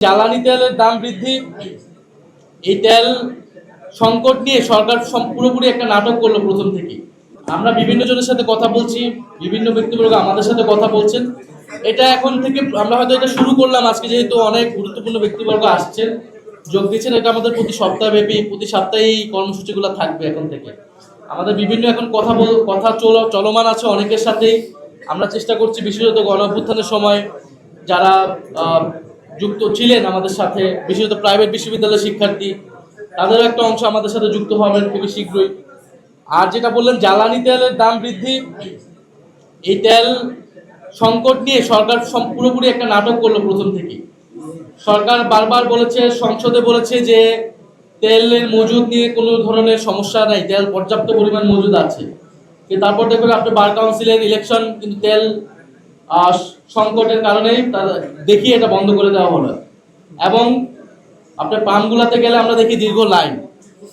জ্বালানি তেলের দাম বৃদ্ধি, এই তেল সংকট নিয়ে সরকার পুরোপুরি একটা নাটক করলো প্রথম থেকে। আমরা বিভিন্ন জনের সাথে কথা বলছি, বিভিন্ন ব্যক্তিবর্গ আমাদের সাথে কথা বলছেন। এটা এখন থেকে আমরা হয়তো এটা শুরু করলাম আজকে, যেহেতু অনেক গুরুত্বপূর্ণ ব্যক্তিবর্গ আসছেন, যোগ দিচ্ছেন। এটা আমাদের প্রতি সপ্তাহব্যাপী, প্রতি সপ্তাহে এই কর্মসূচিগুলো থাকবে এখন থেকে। আমাদের বিভিন্ন এখন কথা চলমান আছে অনেকের সাথেই। আমরা চেষ্টা করছি, বিশেষত গণঅভ্যুত্থানের সময় যারা যুক্ত ছিলেন আমাদের সাথে, বিশেষত প্রাইভেট বিশ্ববিদ্যালয়ের শিক্ষার্থী, তাদেরও একটা অংশ আমাদের সাথে যুক্ত হবেন খুবই শীঘ্রই। আর যেটা বললেন জ্বালানি তেলের দাম বৃদ্ধি, এই তেল সংকট নিয়ে সরকার পুরোপুরি একটা নাটক করলো প্রথম থেকে। সরকার বারবার বলেছে, সংসদে বলেছে যে তেলের মজুদ নিয়ে কোনো ধরনের সমস্যা নাই, তেল পর্যাপ্ত পরিমাণ মজুদ আছে। কিন্তু তারপর দেখবেন আপনি বার কাউন্সিলের ইলেকশন, কিন্তু তেল সংকটের কারণেই দেখিয়ে এটা বন্ধ করে দেওয়া হলো। এবং আপনার পাম্পগুলাতে গেলে আমরা দেখি দীর্ঘ লাইন।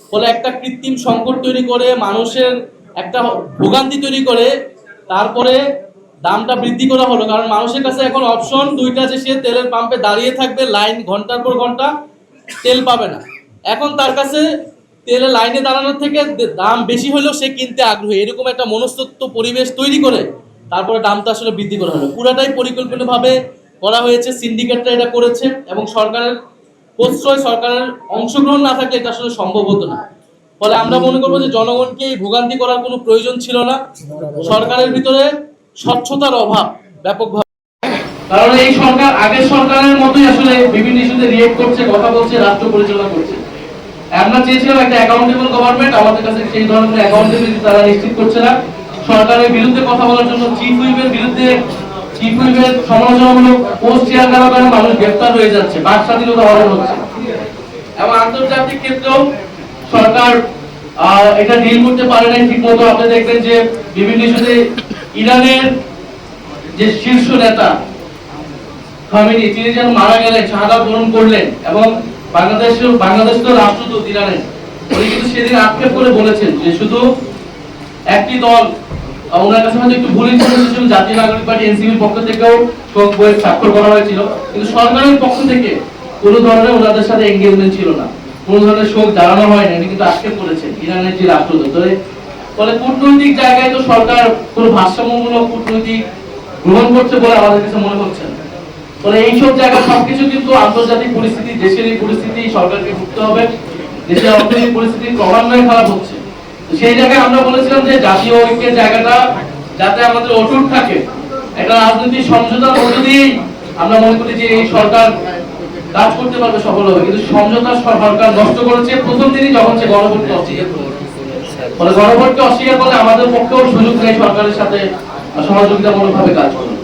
ফলে একটা কৃত্রিম সংকট তৈরি করে, মানুষের একটা ভোগান্তি তৈরি করে, তারপরে দামটা বৃদ্ধি করা হলো। কারণ মানুষের কাছে এখন অপশন দুইটা, যে সে তেলের পাম্পে দাঁড়িয়ে থাকবে, লাইন ঘন্টার পর ঘন্টা, তেল পাবে না। এখন তার কাছে তেলের লাইনে দাঁড়ানোর থেকে দাম বেশি হলেও সে কিনতে আগ্রহী, এরকম একটা মনস্তত্ত্ব পরিবেশ তৈরি করে তারপরে দামটা আসলে বৃদ্ধি করা হলো। পুরাটাই পরিকল্পিতভাবে করা হয়েছে, সিন্ডিকেটরা এটা করেছে। এবং সরকারের প্রশ্রয়, সরকারের অংশগ্রহণ না থাকলে এটা আসলে সম্ভব হতো না। ফলে আমরা মনে করবো যে জনগণকে এই ভোগান্তি করার কোনো প্রয়োজন ছিল না। সরকারের ভিতরে স্বচ্ছতার অভাব ব্যাপকভাবে, কারণ এই সরকার আগের সরকারের মতোই আসলে বিভিন্ন ইস্যুতে রিয়েক্ট করছে, কথা বলছে, রাষ্ট্র পরিচালনা করছে। আমরা চেয়েছিলাম একটা অ্যাকাউন্টেবল গভর্নমেন্ট, আমাদের কাছে সেই ধরনের অ্যাকাউন্টেবিলিটি তারা নিশ্চিত করছে না। সরকারের বিরুদ্ধে কথা বলার জন্য চিফ হুইপের বিরুদ্ধে, চিফ হুইপের সমালোচনামূলক পোস্ট শেয়ার করার কারণে মানুষ গ্রেফতার হয়ে যাচ্ছে, বাক স্বাধীনতা হরণ হচ্ছে। এবং আন্তর্জাতিক ক্ষেত্রেও সরকার এটা ডিল করতে পারে নাই ঠিক মতো। আপনি দেখবেন যে বিভিন্ন ইস্যুতে ইরানের যে শীর্ষ নেতা খামেনি, তিনি যেন মারা গেলেন, শাহাদাত বরণ করলেন, এবং বাংলাদেশ তো রাষ্ট্রদূত ইরানের, উনি কিন্তু সেদিন আক্ষেপ করে বলেছেন যে শুধু একটি দল, ওনার কাছে হয়তো একটু ভুল ইনফরমেশন ছিল, জাতীয় নাগরিক পার্টি এনসিপির পক্ষ থেকেও শোক বইয়ে স্বাক্ষর করা হয়েছিল, কিন্তু সরকারের পক্ষ থেকে কোনো ধরনের ওনাদের সাথে এঙ্গেজমেন্ট ছিল না, কোনো ধরনের শোক জানানো হয় না, এটি কিন্তু আক্ষেপ করেছেন ইরানের যে রাষ্ট্রদূত। ফলে কূটনৈতিক জায়গায় তো সরকার কোনো ভারসাম্যমূলক কূটনৈতিক গ্রহণ করছে বলে আমাদের কাছে মনে হচ্ছে না। ফলে এইসব জায়গা সবকিছু কিন্তু আন্তর্জাতিক পরিস্থিতি, দেশের এই পরিস্থিতি সরকারকে ভুগতে হবে। দেশের অর্থনৈতিক পরিস্থিতি ক্রমান্বয়ে খারাপ হচ্ছে। সেই জায়গায় আমরা বলেছিলাম যে জাতীয় ঐক্যের জায়গাটা যাতে আমাদের অটুট থাকে, একটা রাজনৈতিক সমঝোতার মধ্য দিয়েই আমরা মনে করি যে এই সরকার কাজ করতে পারবে, সফল হবে। কিন্তু সমঝোতা সরকার নষ্ট করেছে প্রথম দিনই, যখন সে গণভোটকে অস্বীকার করে। ফলে গণভোটকে অস্বীকার করলে আমাদের পক্ষেও সুযোগ নেই সরকারের সাথে সহযোগিতামূলকভাবে কাজ করার।